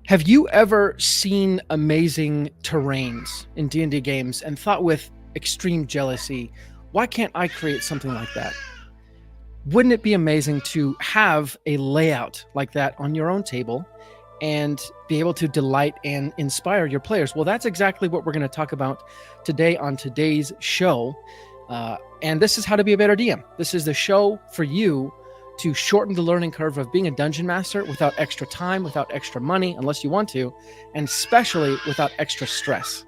Have you ever seen amazing terrains in D&D games and thought with extreme jealousy, why can't I create something like that? Wouldn't it be amazing to have a layout like that on your own table and be able to delight and inspire your players? Well, that's exactly what we're going to talk about today on today's show. And this is how to be a better DM. This is the show for you to shorten the learning curve of being a dungeon master without extra time, without extra money, unless you want to, and especially without extra stress.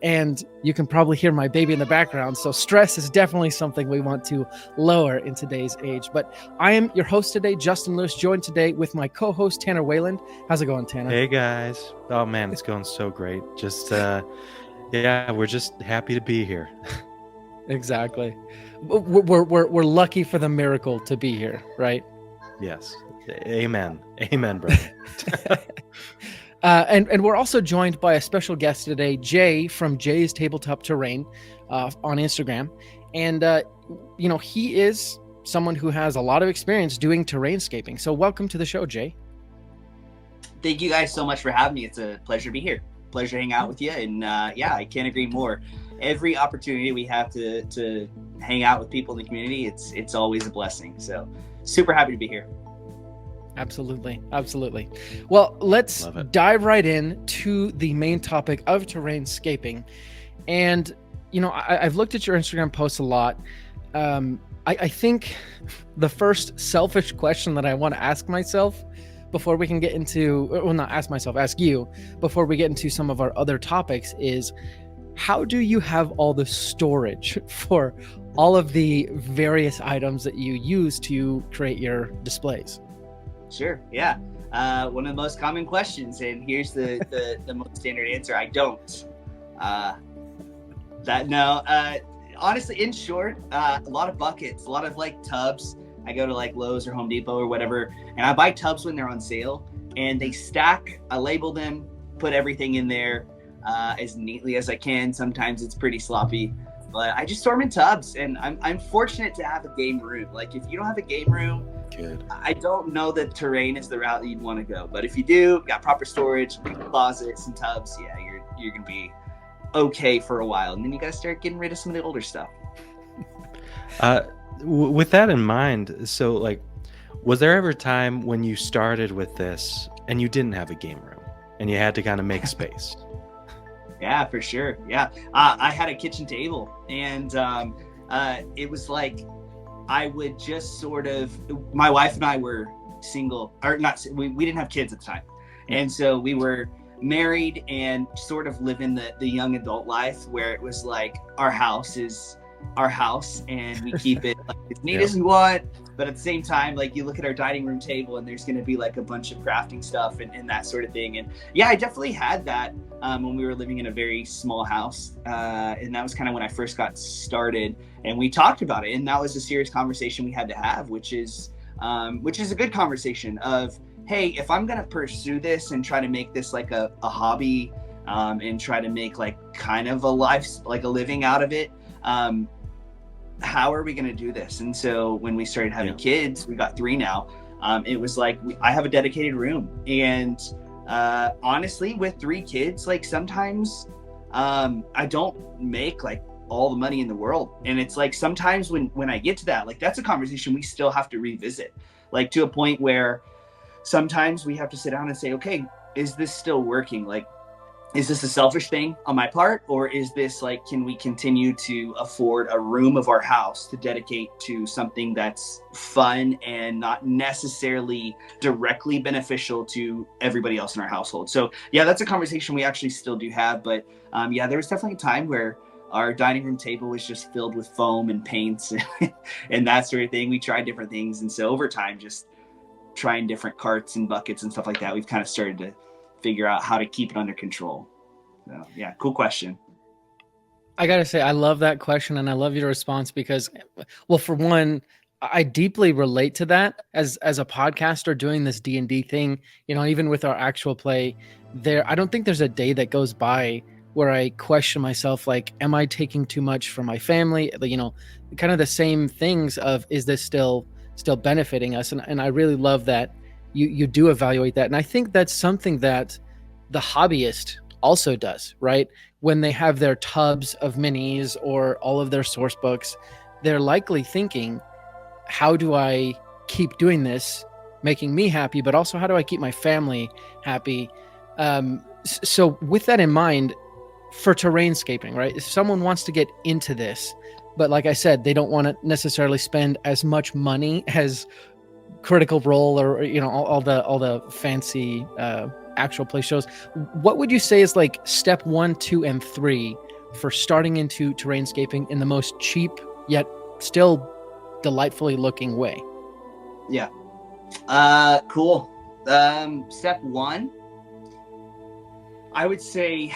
And you can probably hear my baby in the background. So stress is definitely something we want to lower in today's age. But I am your host today, Justin Lewis, joined today with my co-host, Tanner Wayland. How's it going, Tanner? Hey, guys. Oh, man, it's going so great. Just, yeah, we're just happy to be here. Exactly. We're lucky for the miracle to be here, right? Yes. Amen. Amen, brother. And we're also joined by a special guest today, Jay from Jay's Tabletop Terrain on Instagram. And, he is someone who has a lot of experience doing terrainscaping. So welcome to the show, Jay. Thank you guys so much for having me. It's a pleasure to be here. Pleasure to hang out with you. And I can't agree more. Every opportunity we have to hang out with people in the community, it's always a blessing. So super happy to be here. Absolutely. Well, let's dive right in to the main topic of terrainscaping. And, I've looked at your Instagram posts a lot. I think the first selfish question that I want to ask myself before we can get into, well, not ask myself, ask you, before we get into some of our other topics is, how do you have all the storage for all of the various items that you use to create your displays? Sure. Yeah. One of the most common questions, and here's the most standard answer. I don't. Honestly, in short, a lot of buckets, a lot of like tubs. I go to like Lowe's or Home Depot or whatever, and I buy tubs when they're on sale, and they stack. I label them, put everything in there as neatly as I can. Sometimes it's pretty sloppy, but I just store them in tubs, and I'm fortunate to have a game room. Like if you don't have a game room, good. I don't know that terrain is the route that you'd want to go, but if you do, got proper storage, big closets and tubs, yeah, you're gonna be okay for a while, and then you gotta start getting rid of some of the older stuff. With that in mind, so like, was there ever a time when you started with this and you didn't have a game room and you had to kind of make space? Yeah, for sure. Yeah, I had a kitchen table, and it was like I would just sort of. My wife and I were single, or not. We didn't have kids at the time, and so we were married and sort of living the young adult life where it was like our house is our house and we keep it like as neat as we want, but at the same time, like you look at our dining room table and there's going to be like a bunch of crafting stuff and that sort of thing. And yeah, I definitely had that when we were living in a very small house, and that was kind of when I first got started, and we talked about it, and that was a serious conversation we had to have, which is a good conversation of, hey, if I'm going to pursue this and try to make this like a hobby, and try to make like kind of a life, like a living out of it, how are we going to do this? And so when we started having kids, we got 3 now. It was like, I have a dedicated room, and honestly, with 3 kids, like sometimes I don't make like all the money in the world. And it's like, sometimes when I get to that, like that's a conversation we still have to revisit, like to a point where sometimes we have to sit down and say, okay, is this still working? Like, is this a selfish thing on my part, or is this like, can we continue to afford a room of our house to dedicate to something that's fun and not necessarily directly beneficial to everybody else in our household? So yeah, that's a conversation we actually still do have. But there was definitely a time where our dining room table was just filled with foam and paints and that sort of thing. We tried different things. And so over time, just trying different carts and buckets and stuff like that, we've kind of started to figure out how to keep it under control. So yeah, cool question. I gotta say, I love that question, and I love your response because, well, for one, I deeply relate to that as a podcaster doing this D&D thing. Even with our actual play, I don't think there's a day that goes by where I question myself, like, am I taking too much from my family? Kind of the same things of, is this still benefiting us? And I really love that you do evaluate that. And I think that's something that the hobbyist also does, right? When they have their tubs of minis or all of their source books, they're likely thinking, how do I keep doing this, making me happy, but also how do I keep my family happy? So with that in mind, for terrainscaping, right? If someone wants to get into this, but like I said, they don't want to necessarily spend as much money as Critical Role or all the fancy actual play shows, what would you say is like step 1, 2, and 3 for starting into terrainscaping in the most cheap yet still delightfully looking way? Yeah. Cool. Step 1, I would say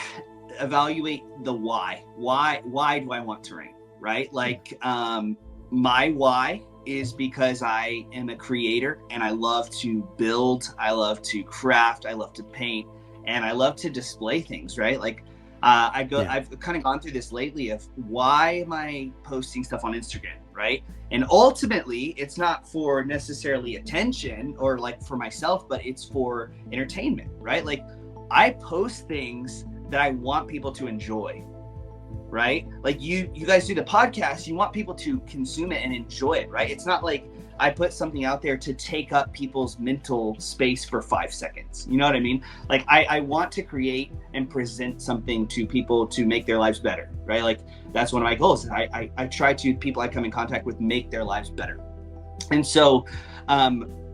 evaluate the why. Why do I want terrain, right? Like, my why is because I am a creator and I love to build, I love to craft, I love to paint, and I love to display things, right? Like, I've kind of gone through this lately of why am I posting stuff on Instagram, right? And ultimately, it's not for necessarily attention or like for myself, but it's for entertainment, right? Like, I post things that I want people to enjoy, right? Like you guys do the podcast, you want people to consume it and enjoy it, right? It's not like I put something out there to take up people's mental space for 5 seconds. You know what I mean? Like I want to create and present something to people to make their lives better, right? Like that's one of my goals. I try to, people I come in contact with, make their lives better. And so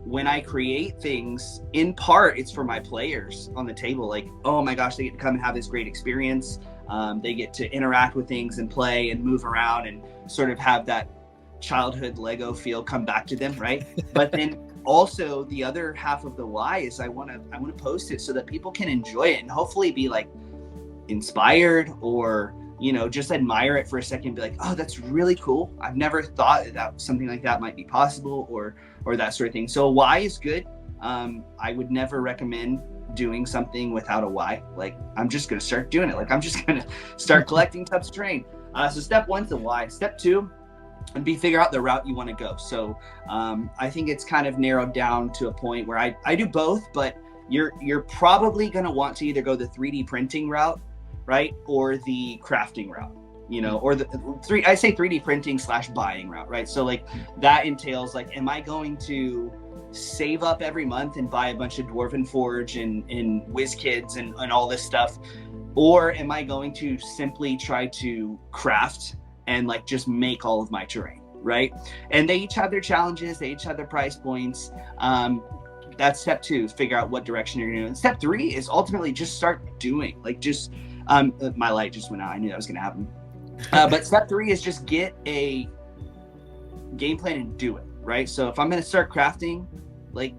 when I create things, in part, it's for my players on the table. Like, oh my gosh, they get to come and have this great experience. They get to interact with things and play and move around and sort of have that childhood Lego feel come back to them, right? But then also the other half of the why is I want to post it so that people can enjoy it and hopefully be like inspired or just admire it for a second, be like, oh, that's really cool. I've never thought that something like that might be possible or that sort of thing. So why is good. I would never recommend doing something without a why. Like, I'm just going to start doing it. Like, I'm just going to start collecting tubs of terrain. So step 1 is the why. Step 2 would be figure out the route you want to go. So I think it's kind of narrowed down to a point where I do both, but you're probably going to want to either go the 3D printing route, right? Or the crafting route, or I say 3D printing / buying route, right? So like that entails like, am I going to save up every month and buy a bunch of Dwarven Forge and WizKids and all this stuff? Or am I going to simply try to craft and like just make all of my terrain, right? And they each have their challenges, they each have their price points. That's step 2, figure out what direction you're going to. Step 3 is ultimately just start doing, like just, my light just went out. I knew that was going to happen. But step 3 is just get a game plan and do it, right? So if I'm going to start crafting, like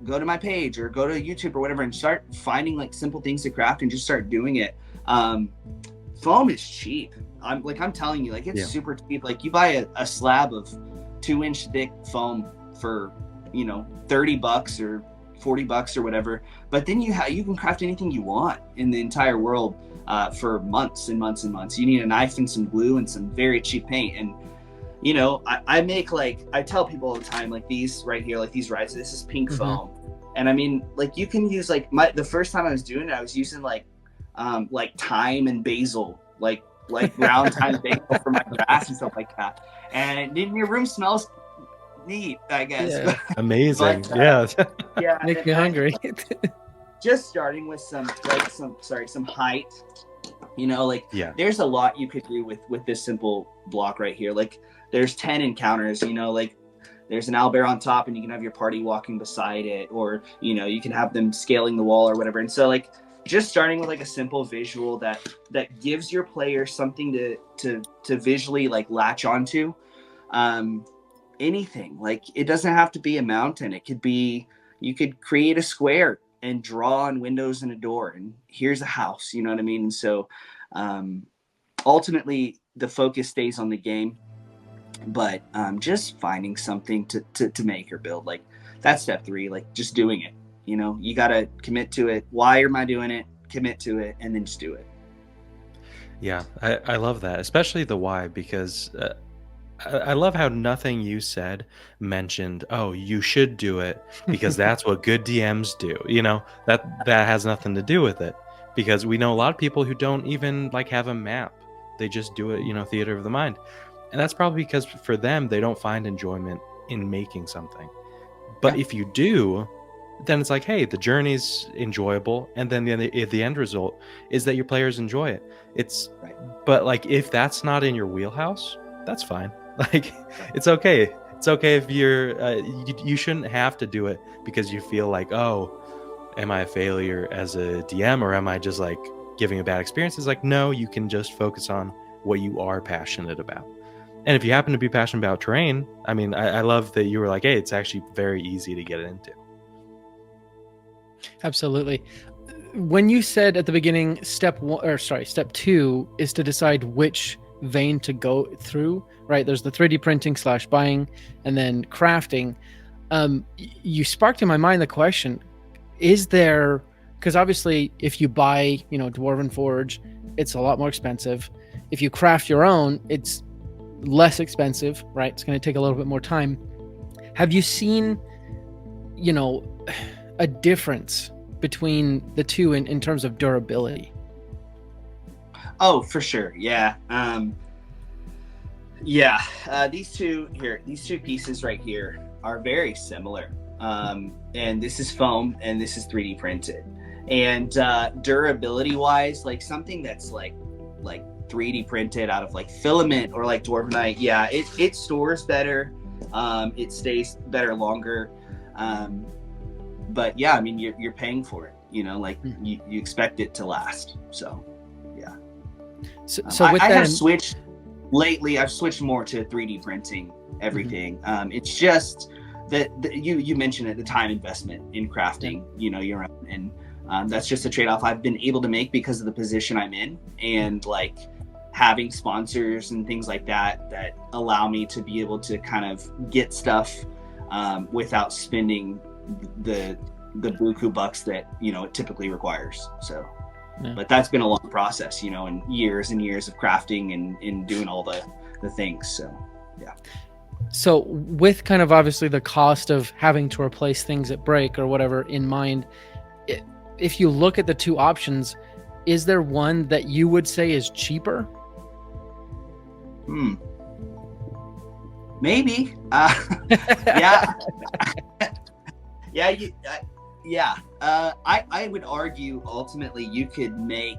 go to my page or go to YouTube or whatever and start finding like simple things to craft and just start doing it. Foam is cheap. I'm telling you, like it's super cheap. Like you buy a slab of 2-inch thick foam for, $30 or $40 or whatever. But then you can craft anything you want in the entire world for months and months and months. You need a knife and some glue and some very cheap paint. And I make, like, I tell people all the time, like these right here, like these rides, this is pink foam. And I mean, like you can use like the first time I was doing it, I was using like thyme and basil, like round thyme basil for my grass and stuff like that. And your room smells neat, I guess. Yeah. Amazing. But, yeah. Make me hungry. Just starting with some height, there's a lot you could do with this simple block right here. Like there's 10 encounters, like there's an owlbear on top and you can have your party walking beside it, or you can have them scaling the wall or whatever. And so like just starting with like a simple visual that gives your player something to visually like latch onto. Anything, like it doesn't have to be a mountain. It could be, you could create a square and draw on windows and a door and here's a house, you know what I mean? And so ultimately the focus stays on the game, but just finding something to make or build, like that's step 3, like just doing it. You got to commit to it. Why am I doing it? Commit to it and then just do it. Yeah, I love that, especially the why, because I love how nothing you said mentioned, "Oh, you should do it because that's what good DMs do." That has nothing to do with it because we know a lot of people who don't even like have a map. They just do it, theater of the mind. And that's probably because for them they don't find enjoyment in making something. But Yeah. if you do, then it's like, hey, the journey's enjoyable, and then the end result is that your players enjoy it. It's Right. But like if that's not in your wheelhouse, that's fine. Like it's okay. It's okay if you shouldn't have to do it because you feel like, oh, am I a failure as a DM or am I just like giving a bad experience? It's like, no, you can just focus on what you are passionate about. And if you happen to be passionate about terrain, I mean, I love that you were like, hey, it's actually very easy to get into. Absolutely. When you said at the beginning, step 2 is to decide which vein to go through, right? There's the 3D printing / buying and then crafting. You sparked in my mind the question, is there, because obviously if you buy, Dwarven Forge, it's a lot more expensive. If you craft your own, it's less expensive, right? It's going to take a little bit more time. Have you seen, a difference between the two in terms of durability? Oh, for sure. Yeah. These two pieces right here are very similar. And this is foam and this is 3D printed. And durability wise, like something that's like 3D printed out of like filament or like dwarvenite, yeah, it stores better. It stays better longer. But yeah, I mean, you're paying for it, you expect it to last. So yeah. So with I that, have switched lately. I've switched more to 3D printing everything. It's just that you mentioned it, the time investment in crafting, your own, and that's just a trade-off I've been able to make because of the position I'm in, and like having sponsors and things like that allow me to be able to kind of get stuff without spending the buku bucks that it typically requires. So yeah. But that's been a long process, and years and years of crafting and doing all the things. So yeah. So with kind of obviously the cost of having to replace things that break or whatever in mind, if you look at the two options, is there one that you would say is cheaper? Maybe. Yeah. I would argue ultimately you could make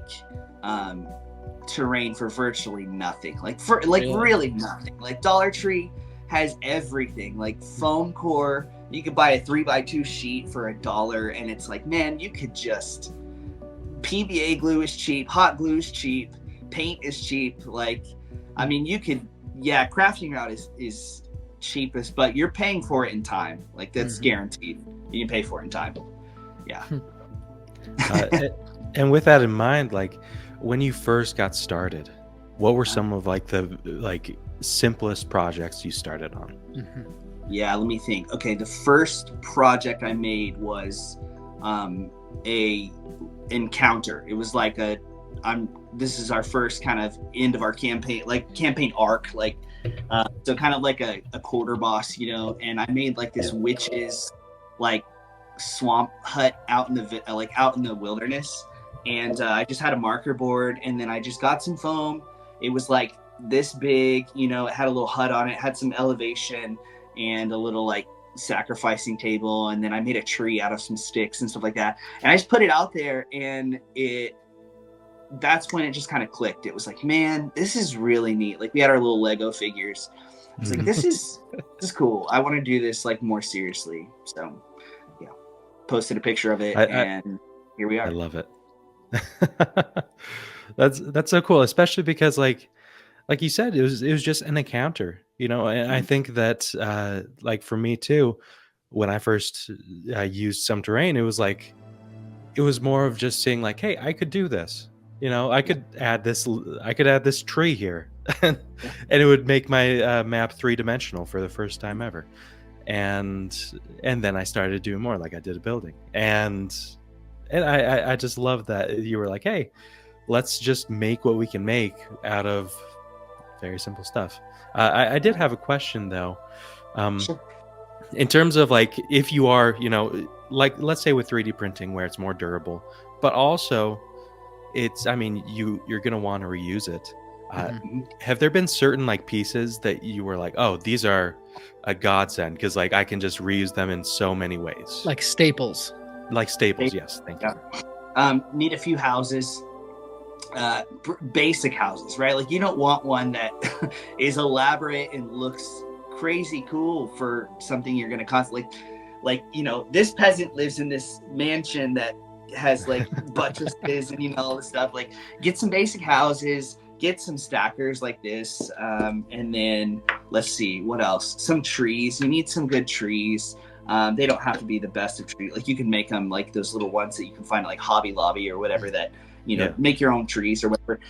terrain for virtually nothing. Really nothing. Like Dollar Tree has everything. Like foam core, you could buy a 3x2 sheet for $1, and it's like, man, you could just PVA glue is cheap, hot glue is cheap, paint is cheap. Like, I mean, you could, crafting out is cheapest, but you're paying for it in time. Like that's guaranteed. You can pay for it in time. Yeah. And with that in mind, like when you first got started, what were some of like the simplest projects you started on? Yeah, let me think. Okay, the first project I made was a encounter. It was like this is our first kind of end of our campaign arc, so kind of like a quarter boss, and I made like this witch's like swamp hut out in the wilderness, and I just had a marker board, and then I just got some foam. It was like this big, it had a little hut on it, had some elevation and a little like sacrificing table, and then I made a tree out of some sticks and stuff like that, and I just put it out there, and that's when it just kind of clicked. It was like, man, this is really neat. Like we had our little Lego figures. I was like, this is cool. I want to do this like more seriously. So yeah, posted a picture of it, and here we are. I love it. That's so cool, especially because like you said, it was just an encounter, and I think that like for me too, when I first used some terrain, it was more of just saying like, hey, I could do this. I could add this tree here, and it would make my map 3-dimensional for the first time ever. And then I started doing more, like I did a building, and I just love that you were like, hey, let's just make what we can make out of very simple stuff. I did have a question though. Sure. In terms of like, if you are, like let's say with 3D printing where it's more durable, but also I mean, you're gonna want to reuse it. Have there been certain like pieces that you were like, oh, these are a godsend because like I can just reuse them in so many ways, Like staples. like staples? Yes, thank you. Need a few houses, basic houses, right? Like you don't want one that is elaborate and looks crazy cool for something you're going to constantly like, this peasant lives in this mansion that has like buttresses and all this stuff. Like get some basic houses, get some stackers like this, and then let's see what else. Some trees. You need some good trees. They don't have to be the best of trees. Like you can make them like those little ones that you can find at like Hobby Lobby or whatever that make your own trees or whatever.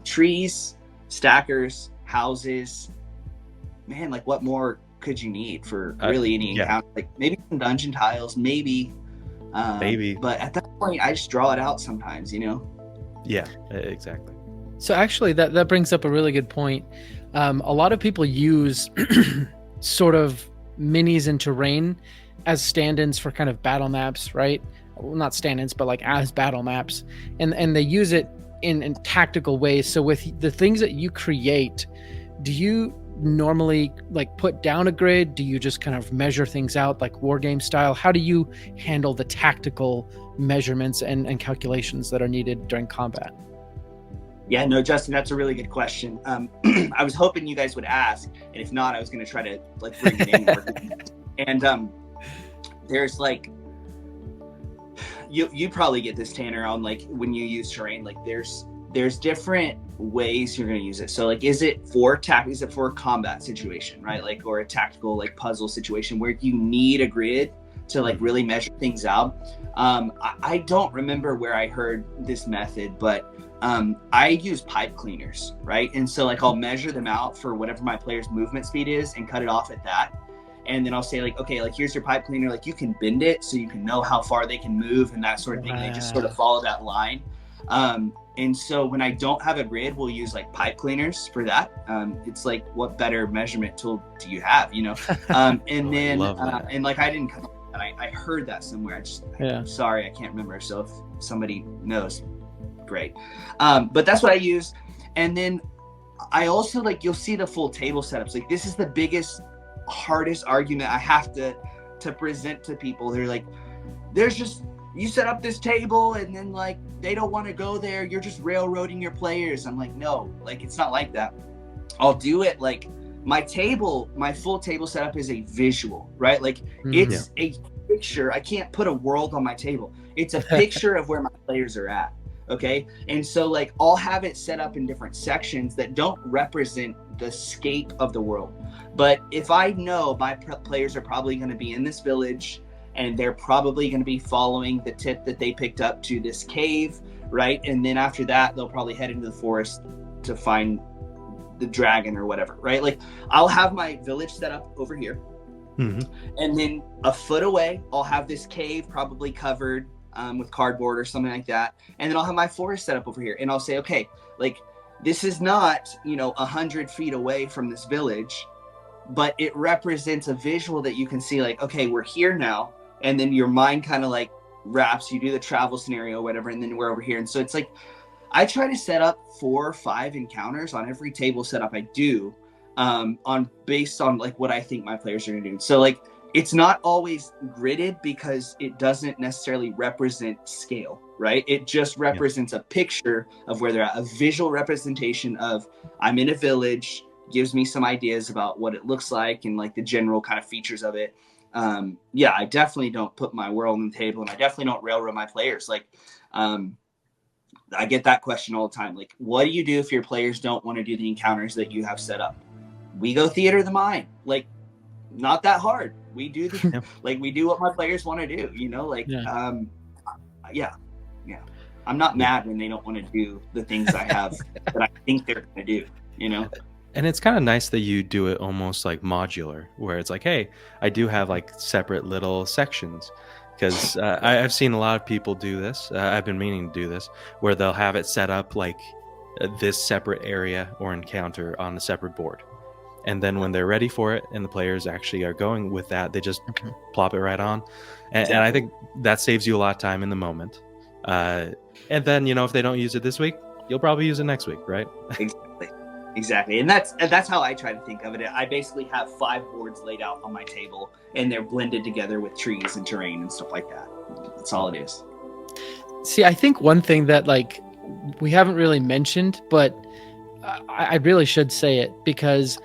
Trees, stackers, houses. Man, like what more could you need for really any encounter? Like maybe some dungeon tiles, maybe. But at that point, I just draw it out sometimes, Yeah, exactly. So actually, that brings up a really good point. A lot of people use sort of minis and terrain as stand-ins for kind of battle maps, right? Well, not stand-ins, but like as battle maps, and they use it in tactical ways. So with the things that you create, do you normally like put down a grid? Do you just kind of measure things out like war game style? How do you handle the tactical measurements and calculations that are needed during combat? Yeah, no, Justin, that's a really good question. I was hoping you guys would ask, and if not, I was going to try to like bring it in. And there's like, you probably get this, Tanner, on like when you use terrain, like there's different ways you're going to use it. So like, is it for a combat situation, right? Like, or a tactical like puzzle situation where you need a grid to like really measure things out? I don't remember where I heard this method, but I use pipe cleaners, right? And so like I'll measure them out for whatever my player's movement speed is and cut it off at that. And then I'll say like, okay, like here's your pipe cleaner. Like you can bend it so you can know how far they can move and that sort of thing. Wow. They just sort of follow that line. And so when I don't have a grid, we'll use like pipe cleaners for that. It's like, what better measurement tool do you have, And then, and like, I didn't come up with that. I heard that somewhere. I'm sorry, I can't remember. So if somebody knows, great. But that's what I use. And then I also like, you'll see the full table setups. Like this is the biggest, hardest argument I have to present to people. They're like, you set up this table and then like they don't want to go there, you're just railroading your players. I'm like, no, like it's not like that. I'll do it like my full table setup is a visual, right? Like it's a picture. I can't put a world on my table. It's a picture of where my players are at. Okay. And so like I'll have it set up in different sections that don't represent the scape of the world. But if I know my players are probably going to be in this village and they're probably going to be following the tip that they picked up to this cave, right? And then after that, they'll probably head into the forest to find the dragon or whatever, right? Like I'll have my village set up over here. And then a foot away, I'll have this cave probably covered with cardboard or something like that. And then I'll have my forest set up over here. And I'll say, okay, like this is not, 100 feet away from this village, but it represents a visual that you can see like, okay, we're here now. And then your mind kind of like wraps, you do the travel scenario, whatever, and then we're over here. And so it's like, I try to set up 4 or 5 encounters on every table setup I do, based on like what I think my players are going to do. So like, it's not always gridded because it doesn't necessarily represent scale, right? It just represents a picture of where they're at, a visual representation of I'm in a village, gives me some ideas about what it looks like and like the general kind of features of it. I definitely don't put my world on the table, and I definitely don't railroad my players. Like, I get that question all the time. Like, what do you do if your players don't want to do the encounters that you have set up? We go theater of the mind. Like, not that hard. We do we do what my players want to do, I'm not mad when they don't want to do the things I have that I think they're going to do, And it's kind of nice that you do it almost like modular, where it's like, hey, I do have like separate little sections, because I've seen a lot of people do this. I've been meaning to do this, where they'll have it set up like this separate area or encounter on a separate board. And then when they're ready for it and the players actually are going with that, they just plop it right on. And I think that saves you a lot of time in the moment. And then, if they don't use it this week, you'll probably use it next week, right? Exactly. And that's how I try to think of it. I basically have 5 boards laid out on my table, and they're blended together with trees and terrain and stuff like that. That's all it is. See, I think one thing that we haven't really mentioned, but I really should say it because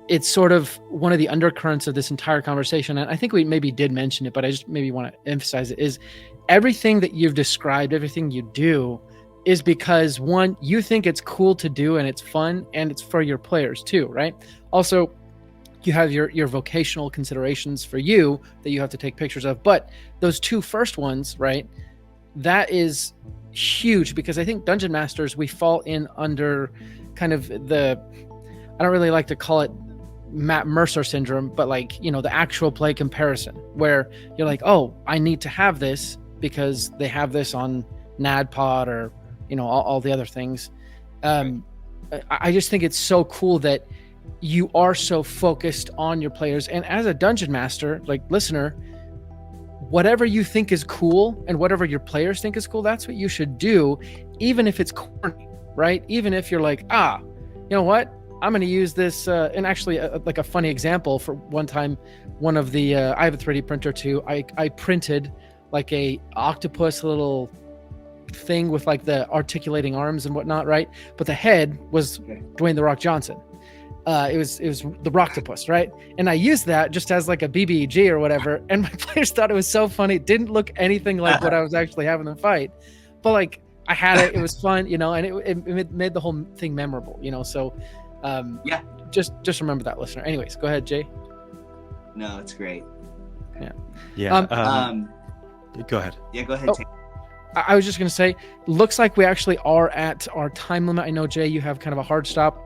it's sort of one of the undercurrents of this entire conversation. And I think we maybe did mention it, but I just maybe want to emphasize it, is everything that you've described, everything you do is because, one, you think it's cool to do and it's fun and it's for your players too, right? Also, you have your vocational considerations for you that you have to take pictures of. But those 2 first ones, right? That is huge because I think Dungeon Masters, we fall in under kind of I don't really like to call it Matt Mercer syndrome, but the actual play comparison where you're like, oh, I need to have this because they have this on NADPOD or, all the other things. I just think it's so cool that you are so focused on your players. And as a Dungeon Master, listener, whatever you think is cool and whatever your players think is cool, that's what you should do, even if it's corny, right? Even if you're like, you know what? I'm going to use this. And actually, a funny example for one time, one of the, I have a 3D printer too. I printed a octopus little thing with the articulating arms and whatnot, right? But the head was Dwayne "The Rock" Johnson. It was the Rocktopus, right? And I used that just as a BBEG or whatever. And my players thought it was so funny. It didn't look anything like what I was actually having them fight. But I had it. It was fun, and it made the whole thing memorable, So just remember that, listener. Anyways, go ahead, Jay. No, it's great. Yeah. Go ahead. Yeah, go ahead. I was just going to say, looks like we actually are at our time limit. I know, Jay, you have kind of a hard stop.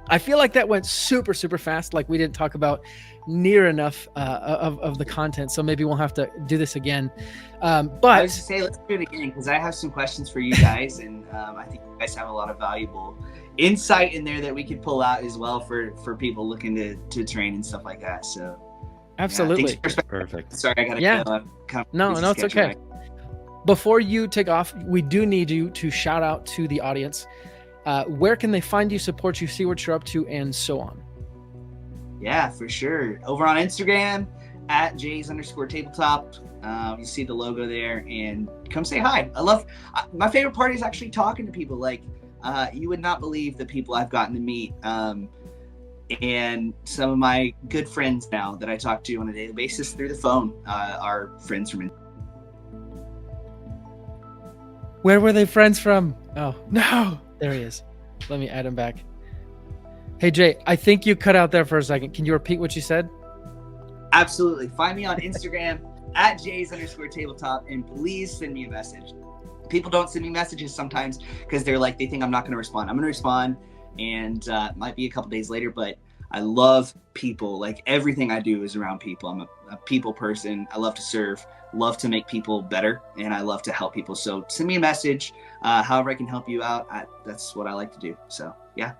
I feel like that went super, super fast. We didn't talk about near enough of the content. So maybe we'll have to do this again. But I was to say, let's do it again because I have some questions for you guys. And I think you guys have a lot of valuable insight in there that we could pull out as well for people looking to train and stuff like that. So absolutely. Perfect. Sorry, I got to go. No, it's okay. Right. Before you take off, we do need you to shout out to the audience. Where can they find you, support you, see what you're up to, and so on? Yeah, for sure. Over on Instagram at Jays_tabletop. You see the logo there, and come say hi. My favorite part is actually talking to people. You would not believe the people I've gotten to meet, and some of my good friends now that I talk to on a daily basis through the phone are friends from. Where were they friends from? Oh no. There he is. Let me add him back. Hey, Jay, I think you cut out there for a second. Can you repeat what you said? Absolutely. Find me on Instagram at Jays_tabletop, and please send me a message. People don't send me messages sometimes because they think I'm not going to respond. I'm going to respond, and it might be a couple days later, but I love people. Everything I do is around people. I'm a people person. I love to serve, love to make people better, and I love to help people. So send me a message. However I can help you out, that's what I like to do. So, yeah.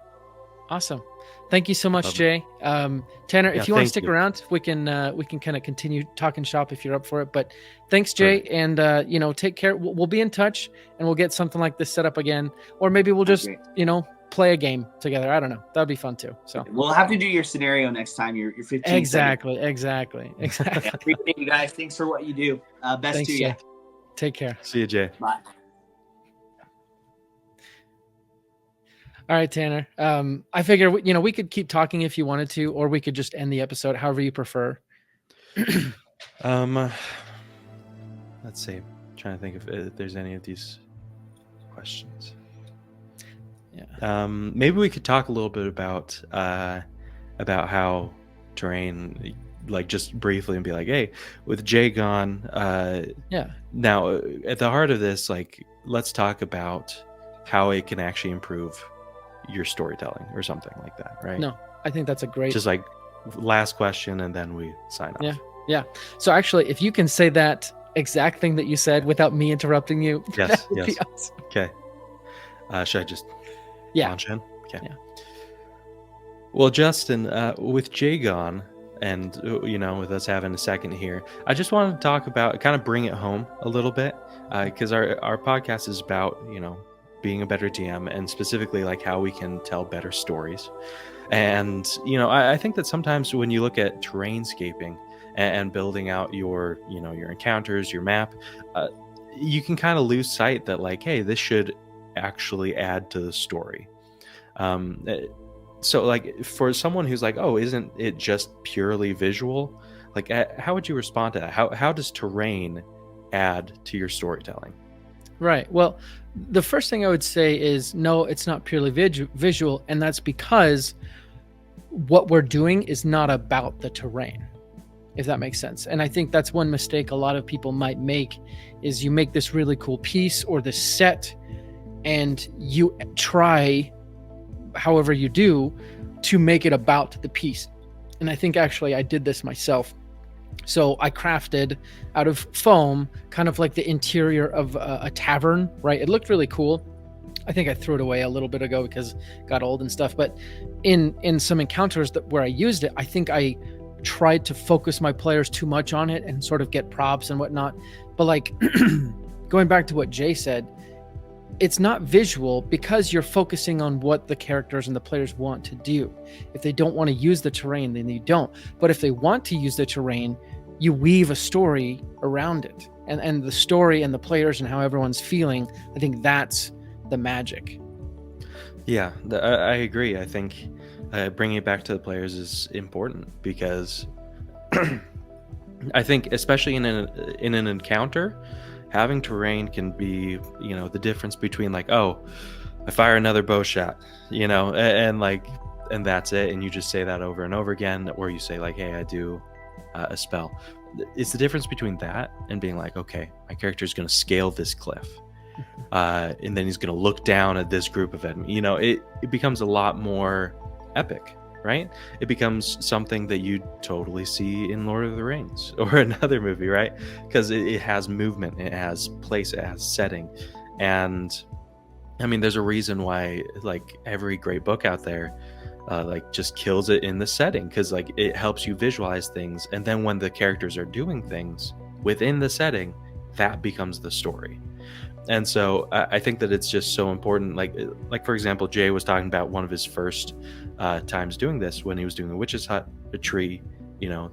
Awesome. Thank you so much, Jay. Tanner, if you want to stick around, we can kind of continue talking shop if you're up for it. But thanks, Jay. And, take care. We'll be in touch and we'll get something like this set up again. Or maybe we'll just, play a game together. I don't know. That'd be fun too. So we'll have to do your scenario next time. Your 15. Exactly. Yeah, appreciate you guys. Thanks for what you do. Best thanks, to Jay. you. Take care. See you, Jay. Bye. All right, Tanner. I figure, we could keep talking if you wanted to, or we could just end the episode, however you prefer. Let's see. I'm trying to think if there's any of these questions. Yeah. Maybe we could talk a little bit about how terrain, just briefly, and be like, hey, with Jay gone, now at the heart of this, let's talk about how it can actually improve your storytelling or something like that, right? No, I think that's a great, just last question, and then we sign off. Yeah. So actually, if you can say that exact thing that you said without me interrupting you, yes. Awesome. Okay. Should I just? Yeah. On-Chen? Okay. Yeah. Well, Justin, with Jay gone, and with us having a second here, I just wanted to talk about, kind of bring it home a little bit, because our podcast is about being a better DM, and specifically like how we can tell better stories. And I think that sometimes when you look at terrainscaping and building out your encounters, your map, you can kind of lose sight that, like, hey, this should actually add to the story. Um, so, like, for someone who's like, oh, isn't it just purely visual? Like, how would you respond to that? How does terrain add to your storytelling? Right. Well, the first thing I would say is no, it's not purely visual, and that's because what we're doing is not about the terrain, if that makes sense. And I think that's one mistake a lot of people might make, is you make this really cool piece or this set, and you try, however you do, to make it about the piece. And I think actually I did this myself. So I crafted out of foam kind of like the interior of a tavern, right? It looked really cool. I think I threw it away a little bit ago because it got old and stuff. But in some encounters where I used it, I think I tried to focus my players too much on it and sort of get props and whatnot. But like going back to what Jay said, it's not visual because you're focusing on what the characters and the players want to do. If they don't want to use the terrain, then you don't. But if they want to use the terrain, you weave a story around it. And the story and the players and how everyone's feeling, I think that's the magic. Yeah, I agree. I think bringing it back to the players is important because I think, especially in an encounter, having terrain can be, the difference between like, oh, I fire another bow shot, and that's it, and you just say that over and over again, or you say like, hey, I do a spell. It's the difference between that and being like, okay, my character is going to scale this cliff, and then he's going to look down at this group of enemies. It becomes a lot more epic, right? It becomes something that you totally see in Lord of the Rings or another movie, right? Because it has movement, it has place, it has setting. And I mean, there's a reason why like every great book out there like just kills it in the setting, because like it helps you visualize things, and then when the characters are doing things within the setting, that becomes the story. And so I think that it's just so important. Like for example, Jay was talking about one of his first times doing this when he was doing the witch's hut, a tree,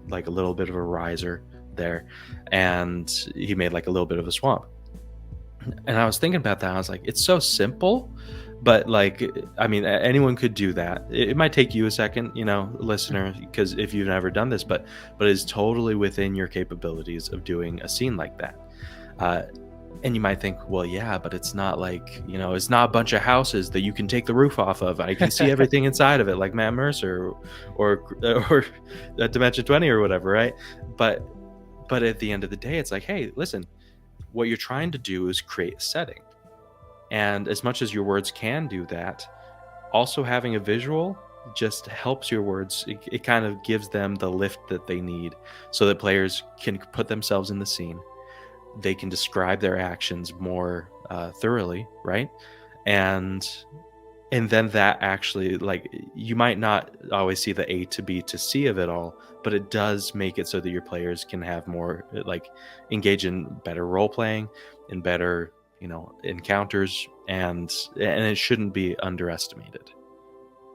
like a little bit of a riser there, and he made like a little bit of a swamp. And I was thinking about that. I was like, it's so simple, but like, I mean, anyone could do that. It might take you a second, listener, because if you've never done this, but it's totally within your capabilities of doing a scene like that. And you might think, well, yeah, but it's not like, it's not a bunch of houses that you can take the roof off of. I can see everything inside of it, like Matt Mercer or Dimension 20 or whatever, right? But at the end of the day, it's like, hey, listen, what you're trying to do is create a setting. And as much as your words can do that, also having a visual just helps your words. It kind of gives them the lift that they need so that players can put themselves in the scene. They can describe their actions more thoroughly, right? And then that actually, like, you might not always see the A to B to C of it all, but it does make it so that your players can have more, like, engage in better role playing, in better, encounters, and it shouldn't be underestimated.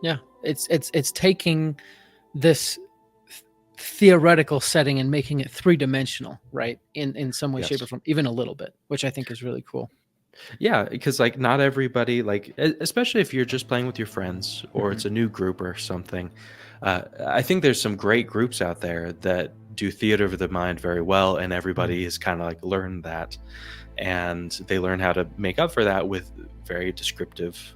Yeah, it's taking this theoretical setting and making it three-dimensional, right? In some way, Yes. shape, or form, even a little bit, which I think is really cool. Yeah, because like not everybody, like especially if you're just playing with your friends or it's a new group or something. I think there's some great groups out there that do theater of the mind very well, and everybody has kind of like learned that, and they learn how to make up for that with very descriptive,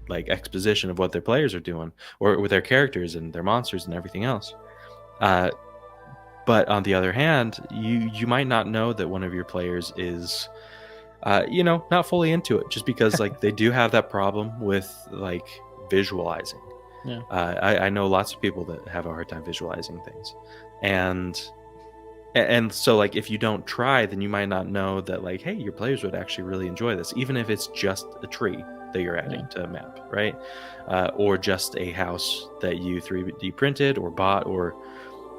like exposition of what their players are doing or with their characters and their monsters and everything else. But on the other hand, you might not know that one of your players is not fully into it, just because like they do have that problem with like visualizing. Yeah. I know lots of people that have a hard time visualizing things, and so like if you don't try, then you might not know that like, hey, your players would actually really enjoy this, even if it's just a tree that you're adding to a map, right? Or just a house that you 3D printed or bought, or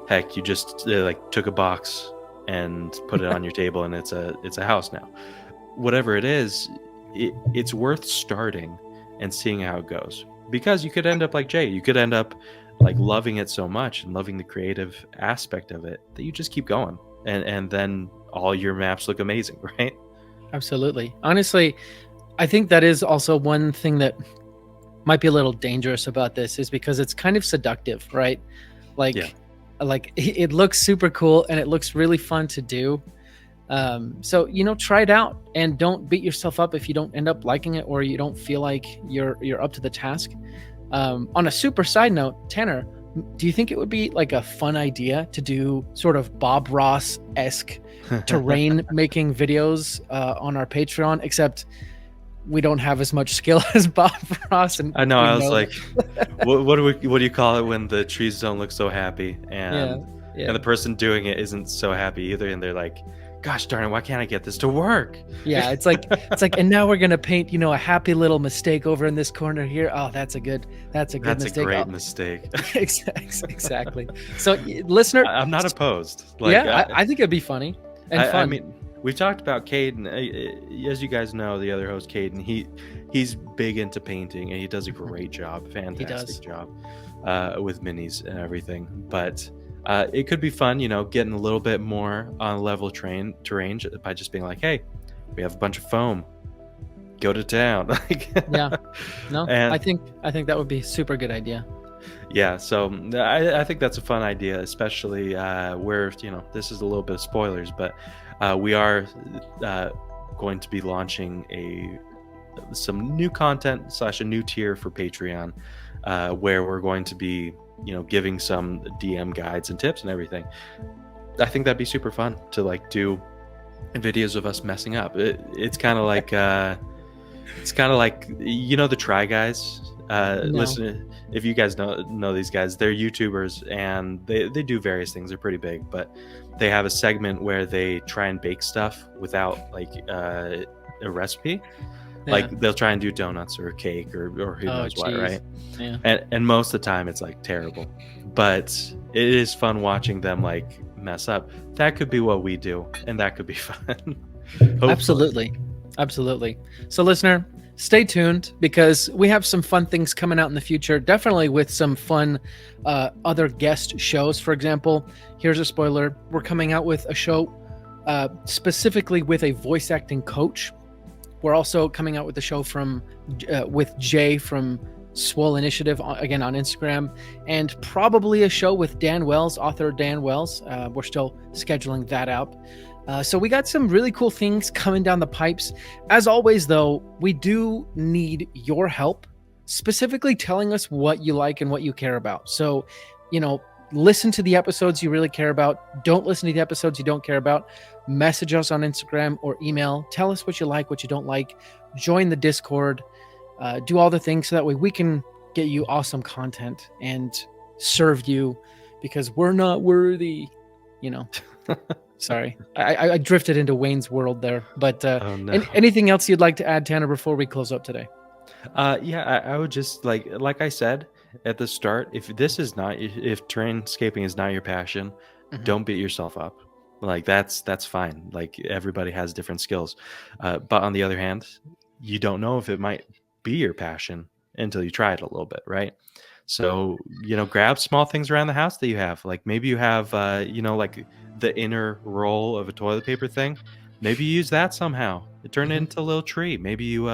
heck, you just like took a box and put it on your table and it's a house now. Whatever it is, it's worth starting and seeing how it goes, because you could end up like Jay. You could end up like loving it so much and loving the creative aspect of it that you just keep going, and then all your maps look amazing, right? Absolutely. Honestly, I think that is also one thing that might be a little dangerous about this, is because it's kind of seductive, right? Like, Yeah. like it looks super cool and it looks really fun to do. So, try it out and don't beat yourself up if you don't end up liking it or you don't feel like you're up to the task. On a super side note, Tanner, do you think it would be like a fun idea to do sort of Bob Ross-esque terrain making videos on our Patreon, except we don't have as much skill as Bob Ross? And I know. I was know like, what do you call it when the trees don't look so happy, and yeah. and the person doing it isn't so happy either, and they're like, gosh darn it, why can't I get this to work? Yeah, it's like, and now we're gonna paint, a happy little mistake over in this corner here. Oh, that's a mistake. That's a great mistake. Exactly. So, listener, I'm not opposed. Like, yeah, I think it'd be funny and fun. I mean, we've talked about Caden. As you guys know, the other host, Caden, he's big into painting and he does a great job, fantastic job with minis and everything. But it could be fun, getting a little bit more on level terrain by just being like, hey, we have a bunch of foam, go to town. Yeah, no, and I think that would be a super good idea. Yeah, so I think that's a fun idea, especially where this is a little bit of spoilers, but we are going to be launching some new content / a new tier for Patreon, where we're going to be giving some DM guides and tips and everything. I think that'd be super fun to like do videos of us messing up. It's kind of like the Try Guys. No. Listen, if you guys know these guys, they're YouTubers and they do various things. They're pretty big, but they have a segment where they try and bake stuff without like a recipe. Yeah. Like they'll try and do donuts or cake or who knows what, right? Yeah. And most of the time it's like terrible, but it is fun watching them like mess up. That could be what we do, and that could be fun. Absolutely. So, listener, stay tuned, because we have some fun things coming out in the future, definitely with some fun other guest shows. For example, here's a spoiler: we're coming out with a show specifically with a voice acting coach. We're also coming out with a show with Jay from Swole Initiative, again on Instagram, and probably a show with Dan Wells, author Dan Wells. We're still scheduling that out. So we got some really cool things coming down the pipes. As always, though, we do need your help, specifically telling us what you like and what you care about. So, listen to the episodes you really care about. Don't listen to the episodes you don't care about. Message us on Instagram or email. Tell us what you like, what you don't like. Join the Discord. Do all the things so that way we can get you awesome content and serve you, because we're not worthy, Sorry, I drifted into Wayne's World there. But oh, no. Anything else you'd like to add, Tanner, before we close up today? Yeah, I would just like I said at the start, if Terrainscaping is not your passion, don't beat yourself up. Like that's fine. Like everybody has different skills, but on the other hand, you don't know if it might be your passion until you try it a little bit, right? So grab small things around the house that you have. Like maybe you have like the inner roll of a toilet paper thing. Maybe you use that somehow. Turn it into a little tree. Maybe you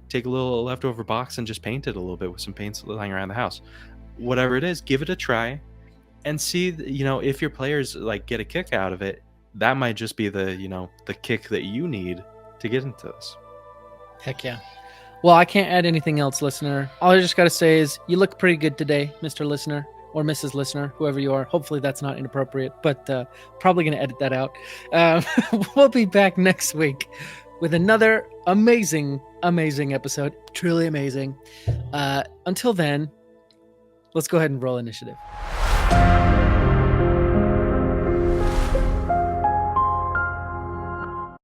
take a little leftover box and just paint it a little bit with some paints lying around the house. Whatever it is, give it a try and see, if your players like get a kick out of it. That might just be the kick that you need to get into this. Heck yeah. Well, I can't add anything else, listener. All I just got to say is you look pretty good today, Mr. Listener or Mrs. Listener, whoever you are. Hopefully that's not inappropriate, but probably going to edit that out. We'll be back next week with another amazing episode. Truly amazing. Until then, let's go ahead and roll initiative.